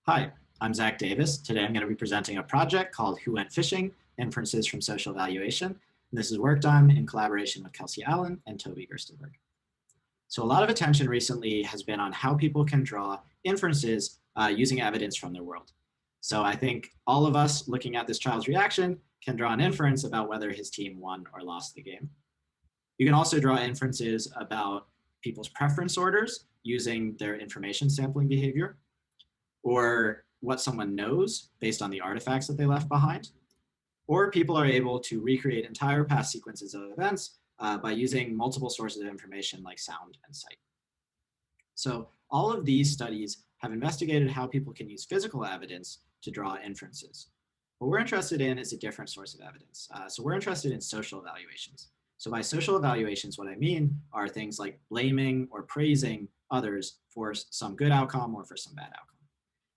Hi, I'm Zach Davis. Today I'm going to be presenting a project called Who Went Fishing? Inferences from Social Evaluation. And this is work done in collaboration with Kelsey Allen and Toby Gerstenberg. So a lot of attention recently has been on how people can draw inferences using evidence from their world. So I think all of us looking at this child's reaction can draw an inference about whether his team won or lost the game. You can also draw inferences about people's preference orders using their information sampling behavior, or what someone knows based on the artifacts that they left behind. Or people are able to recreate entire past sequences of events by using multiple sources of information like sound and sight. So all of these studies have investigated how people can use physical evidence to draw inferences. What we're interested in is a different source of evidence. So we're interested in social evaluations. So by social evaluations, what I mean are things like blaming or praising others for some good outcome or for some bad outcome.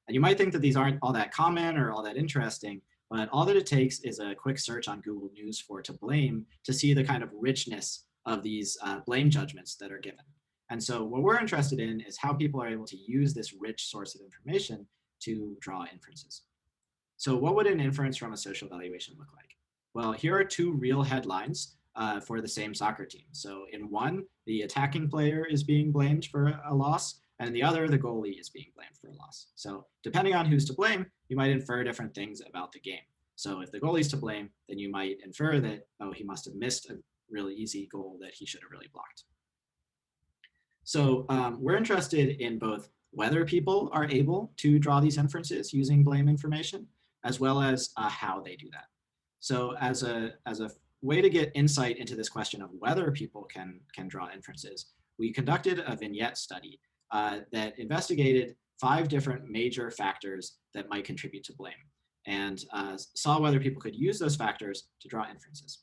And you might think that these aren't all that common or all that interesting, but all that it takes is a quick search on Google News for to blame to see the kind of richness of these blame judgments that are given. And so what we're interested in is how people are able to use this rich source of information to draw inferences. So what would an inference from a social evaluation look like? Well, here are two real headlines for the same soccer team. So in one, the attacking player is being blamed for a loss, and in the other, the goalie is being blamed for a loss. So depending on who's to blame, you might infer different things about the game. So if the goalie's to blame, then you might infer that, oh, he must have missed a really easy goal that he should have really blocked. So we're interested in both whether people are able to draw these inferences using blame information, as well as how they do that. So as a way to get insight into this question of whether people can draw inferences, we conducted a vignette study that investigated 5 different major factors that might contribute to blame, and saw whether people could use those factors to draw inferences.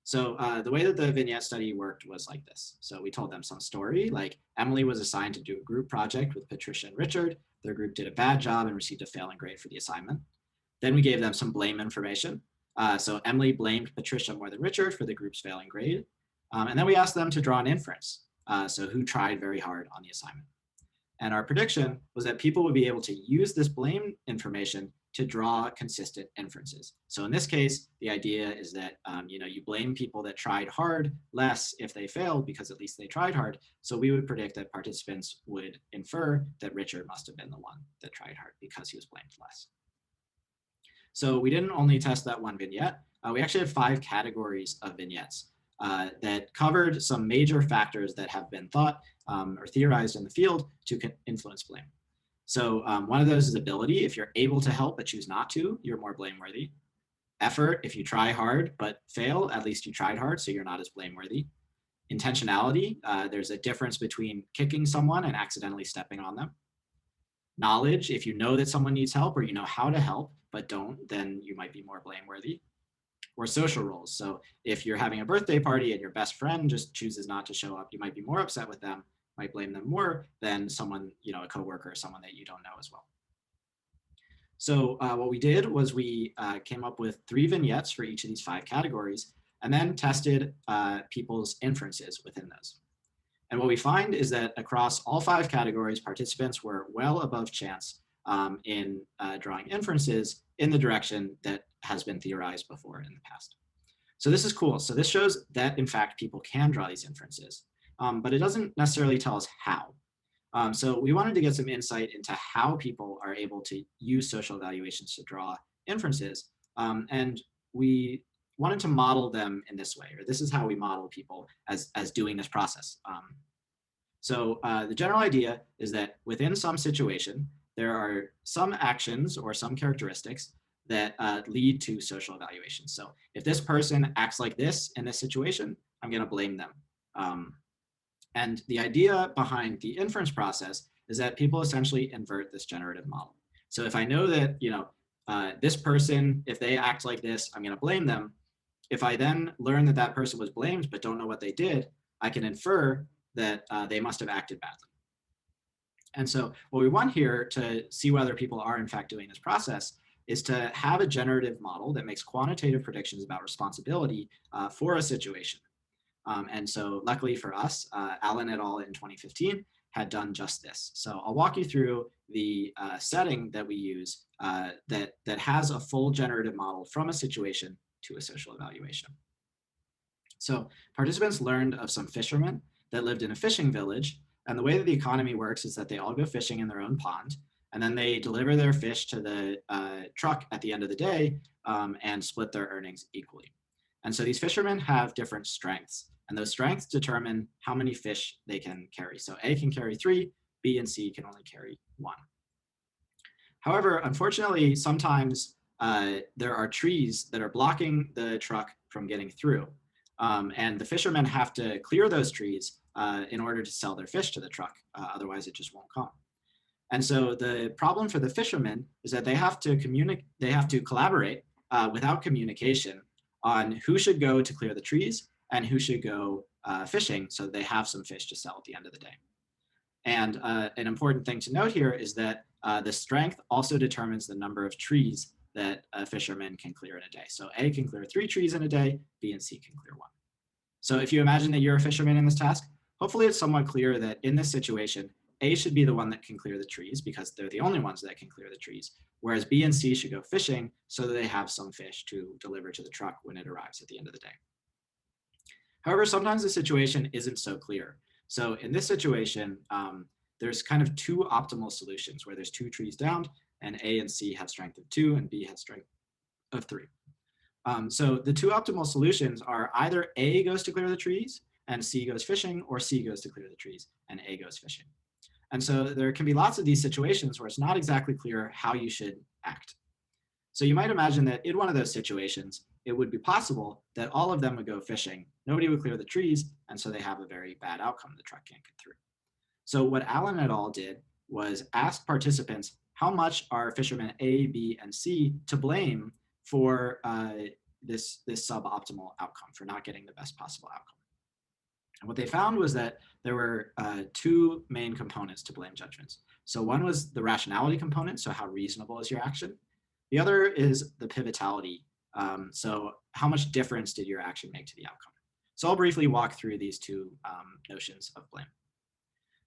So the way that the vignette study worked was like this. So we told them some story, like Emily was assigned to do a group project with Patricia and Richard. Their group did a bad job and received a failing grade for the assignment. Then we gave them some blame information. So Emily blamed Patricia more than Richard for the group's failing grade. And then we asked them to draw an inference. So who tried very hard on the assignment. And our prediction was that people would be able to use this blame information to draw consistent inferences. So in this case, the idea is that you blame people that tried hard less if they failed because at least they tried hard. So we would predict that participants would infer that Richard must have been the one that tried hard because he was blamed less. So we didn't only test that one vignette. We actually had 5 categories of vignettes that covered some major factors that have been thought or theorized in the field to influence blame. So one of those is ability. If you're able to help but choose not to, you're more blameworthy. Effort, if you try hard but fail, at least you tried hard, so you're not as blameworthy. Intentionality, there's a difference between kicking someone and accidentally stepping on them. Knowledge, if you know that someone needs help or you know how to help but don't, then you might be more blameworthy. Or social roles. So if you're having a birthday party and your best friend just chooses not to show up, you might be more upset with them, might blame them more than someone, a coworker or someone that you don't know as well. So what we did was we came up with 3 vignettes for each of these 5 categories and then tested people's inferences within those. And what we find is that across all 5 categories, participants were well above chance in drawing inferences in the direction that has been theorized before in the past. So this is cool. So this shows that, in fact, people can draw these inferences, but it doesn't necessarily tell us how. So we wanted to get some insight into how people are able to use social evaluations to draw inferences, and we wanted to model them in this way, or this is how we model people as doing this process. So the general idea is that within some situation, there are some actions or some characteristics that lead to social evaluation. So if this person acts like this in this situation, I'm going to blame them. And the idea behind the inference process is that people essentially invert this generative model. So if I know that this person, if they act like this, I'm going to blame them. If I then learn that that person was blamed but don't know what they did, I can infer that they must have acted badly. And so what we want here to see whether people are in fact doing this process is to have a generative model that makes quantitative predictions about responsibility for a situation. And so luckily for us, Allen et al. In 2015 had done just this. So I'll walk you through the setting that we use that has a full generative model from a situation to a social evaluation. So participants learned of some fishermen that lived in a fishing village. And the way that the economy works is that they all go fishing in their own pond, and then they deliver their fish to the truck at the end of the day and split their earnings equally. And so these fishermen have different strengths, and those strengths determine how many fish they can carry. So A can carry 3, B and C can only carry 1. However, unfortunately, sometimes there are trees that are blocking the truck from getting through. And the fishermen have to clear those trees in order to sell their fish to the truck. Otherwise, it just won't come. And so the problem for the fishermen is that they have to collaborate without communication on who should go to clear the trees and who should go fishing so they have some fish to sell at the end of the day. And an important thing to note here is that the strength also determines the number of trees that a fisherman can clear in a day. So A can clear 3 trees in a day, B and C can clear 1. So if you imagine that you're a fisherman in this task, hopefully it's somewhat clear that in this situation, A should be the one that can clear the trees because they're the only ones that can clear the trees, whereas B and C should go fishing so that they have some fish to deliver to the truck when it arrives at the end of the day. However, sometimes the situation isn't so clear. So in this situation, there's kind of 2 optimal solutions where there's 2 trees downed and A and C have strength of 2 and B has strength of 3. So the 2 optimal solutions are either A goes to clear the trees and C goes fishing, or C goes to clear the trees and A goes fishing. And so there can be lots of these situations where it's not exactly clear how you should act. So you might imagine that in one of those situations, it would be possible that all of them would go fishing, nobody would clear the trees, and so they have a very bad outcome. The truck can't get through. So what Allen et al. Did was ask participants how much are fishermen A, B, and C to blame for this suboptimal outcome, for not getting the best possible outcome. And what they found was that there were 2 main components to blame judgments. So one was the rationality component, so how reasonable is your action? The other is the pivotality, so how much difference did your action make to the outcome? So I'll briefly walk through these 2 notions of blame.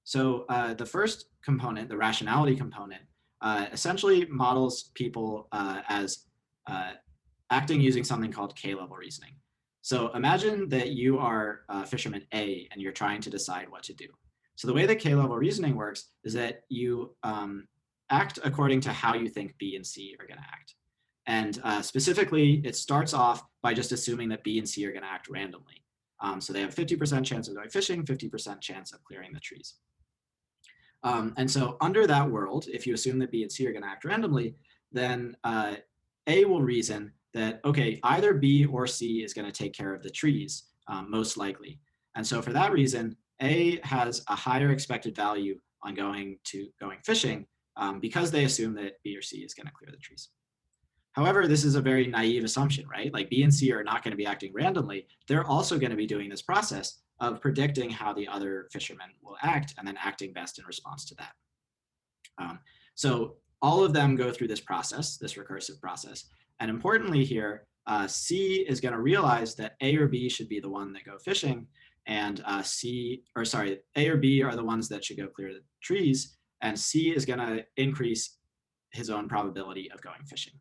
So the first component, the rationality component, essentially models people as acting using something called K-level reasoning. So imagine that you are fisherman A and you're trying to decide what to do. So the way that K-level reasoning works is that you act according to how you think B and C are going to act. And specifically, it starts off by just assuming that B and C are going to act randomly. So they have 50% chance of going fishing, 50% chance of clearing the trees. And so under that world, if you assume that B and C are going to act randomly, then A will reason that, okay, either B or C is going to take care of the trees, most likely. And so for that reason, A has a higher expected value on going fishing because they assume that B or C is going to clear the trees. However, this is a very naive assumption, right? Like B and C are not going to be acting randomly. They're also going to be doing this process of predicting how the other fishermen will act and then acting best in response to that. So all of them go through this process, this recursive process. And importantly here, C is going to realize that A or B should be the one that go fishing, and A or B are the ones that should go clear the trees, and C is going to increase his own probability of going fishing.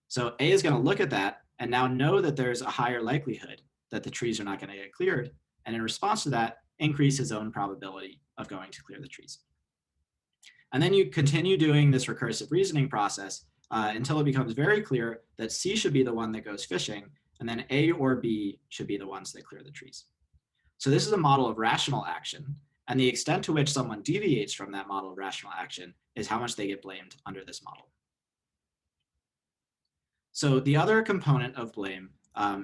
So A is going to look at that and now know that there's a higher likelihood that the trees are not going to get cleared, and in response to that, increase his own probability of going to clear the trees. And then you continue doing this recursive reasoning process until it becomes very clear that C should be the one that goes fishing, and then A or B should be the ones that clear the trees. So this is a model of rational action, and the extent to which someone deviates from that model of rational action is how much they get blamed under this model. So the other component of blame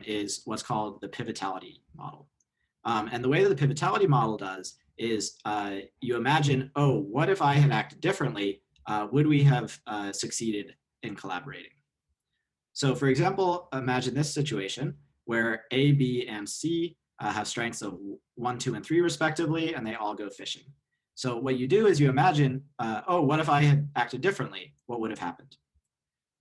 is what's called the pivotality model. And the way that the pivotality model does is you imagine, oh, what if I had acted differently? Would we have succeeded in collaborating? So for example, imagine this situation where A, B, and C have strengths of 1, 2, and 3 respectively, and they all go fishing. So what you do is you imagine, oh, what if I had acted differently? What would have happened?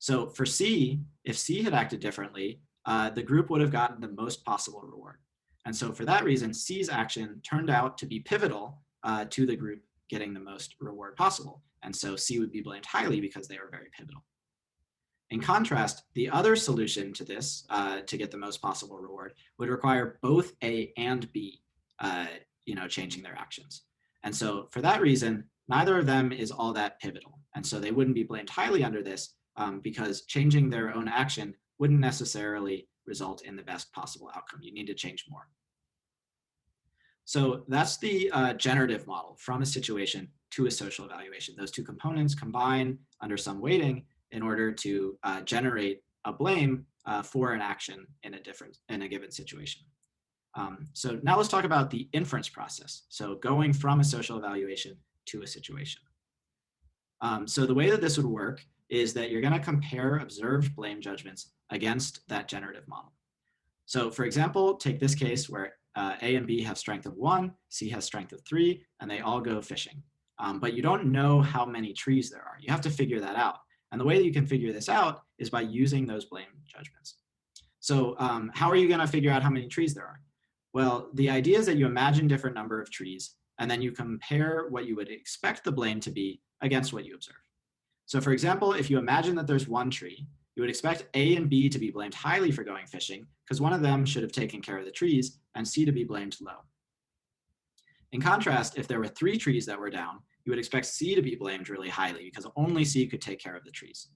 So for C, if C had acted differently, the group would have gotten the most possible reward. And so for that reason, C's action turned out to be pivotal to the group getting the most reward possible. And so C would be blamed highly because they were very pivotal. In contrast, the other solution to this, to get the most possible reward, would require both A and B, changing their actions. And so for that reason, neither of them is all that pivotal. And so they wouldn't be blamed highly under this because changing their own action wouldn't necessarily result in the best possible outcome. You need to change more. So that's the generative model, from a situation to a social evaluation. Those two components combine under some weighting in order to generate a blame for an action in a given situation. So now let's talk about the inference process. So going from a social evaluation to a situation. So the way that this would work is that you're going to compare observed blame judgments against that generative model. So for example, take this case where A and B have strength of 1, C has strength of 3, and they all go fishing. But you don't know how many trees there are. You have to figure that out. And the way that you can figure this out is by using those blame judgments. So how are you going to figure out how many trees there are? Well, the idea is that you imagine different number of trees, and then you compare what you would expect the blame to be against what you observe. So for example, if you imagine that there's 1 tree, you would expect A and B to be blamed highly for going fishing because one of them should have taken care of the trees, and C to be blamed low. In contrast, if there were 3 trees that were down, you would expect C to be blamed really highly because only C could take care of the trees.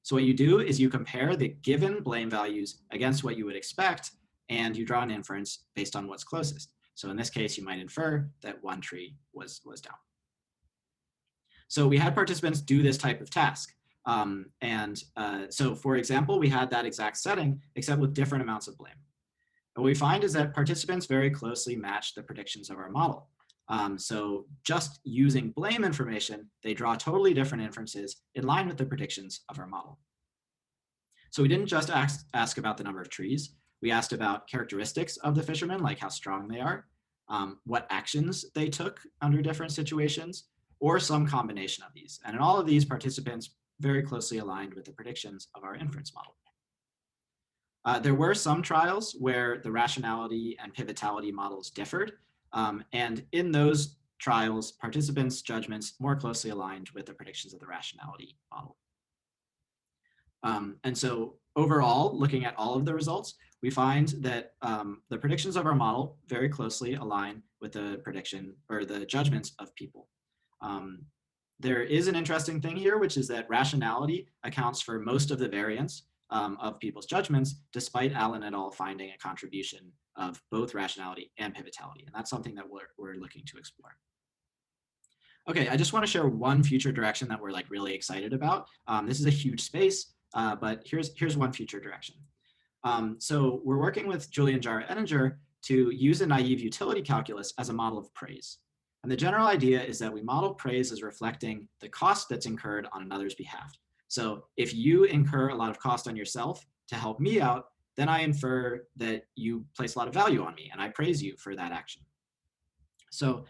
So what you do is you compare the given blame values against what you would expect, and you draw an inference based on what's closest. So in this case, you might infer that 1 tree was down. So we had participants do this type of task. So for example, we had that exact setting, except with different amounts of blame. And what we find is that participants very closely match the predictions of our model. So just using blame information, they draw totally different inferences in line with the predictions of our model. So we didn't just ask about the number of trees. We asked about characteristics of the fishermen, like how strong they are, what actions they took under different situations, or some combination of these. And in all of these, participants very closely aligned with the predictions of our inference model. There were some trials where the rationality and pivotality models differed. And in those trials, participants' judgments more closely aligned with the predictions of the rationality model. And so overall, looking at all of the results, we find that the predictions of our model very closely align with the prediction or the judgments of people. There is an interesting thing here, which is that rationality accounts for most of the variance of people's judgments, despite Allen et al. Finding a contribution of both rationality and pivotality. And that's something that we're looking to explore. Okay, I just want to share one future direction that we're really excited about. This is a huge space, but here's one future direction. So we're working with Julian Jara-Ettinger to use a naive utility calculus as a model of praise. And the general idea is that we model praise as reflecting the cost that's incurred on another's behalf. So if you incur a lot of cost on yourself to help me out, then I infer that you place a lot of value on me and I praise you for that action. So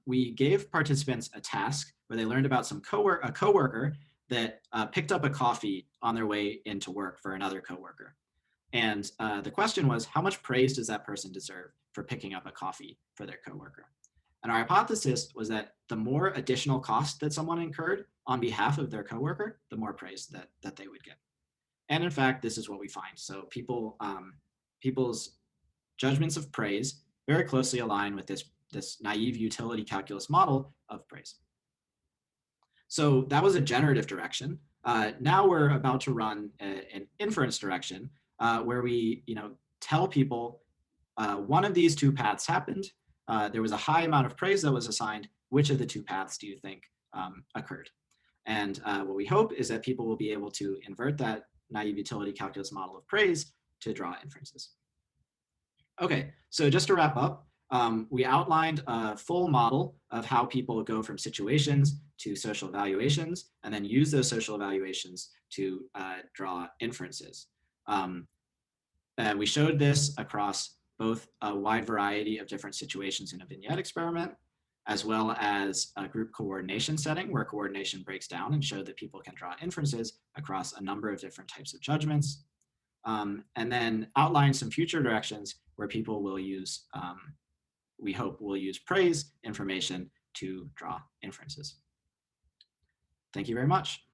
we gave participants a task where they learned about a coworker that picked up a coffee on their way into work for another coworker. And the question was, how much praise does that person deserve for picking up a coffee for their coworker? And our hypothesis was that the more additional cost that someone incurred on behalf of their coworker, the more praise that they would get. And in fact, this is what we find. So people's judgments of praise very closely align with this naive utility calculus model of praise. So that was a generative direction. Now we're about to run an inference direction where we tell people one of these 2 paths happened. There was a high amount of praise that was assigned. Which of the 2 paths do you think occurred? And what we hope is that people will be able to invert that naive utility calculus model of praise to draw inferences. Okay, so just to wrap up, we outlined a full model of how people go from situations to social evaluations, and then use those social evaluations to draw inferences. We showed this across both a wide variety of different situations in a vignette experiment, as well as a group coordination setting where coordination breaks down and showed that people can draw inferences across a number of different types of judgments. And then outline some future directions where people will use, we hope will use praise information to draw inferences. Thank you very much.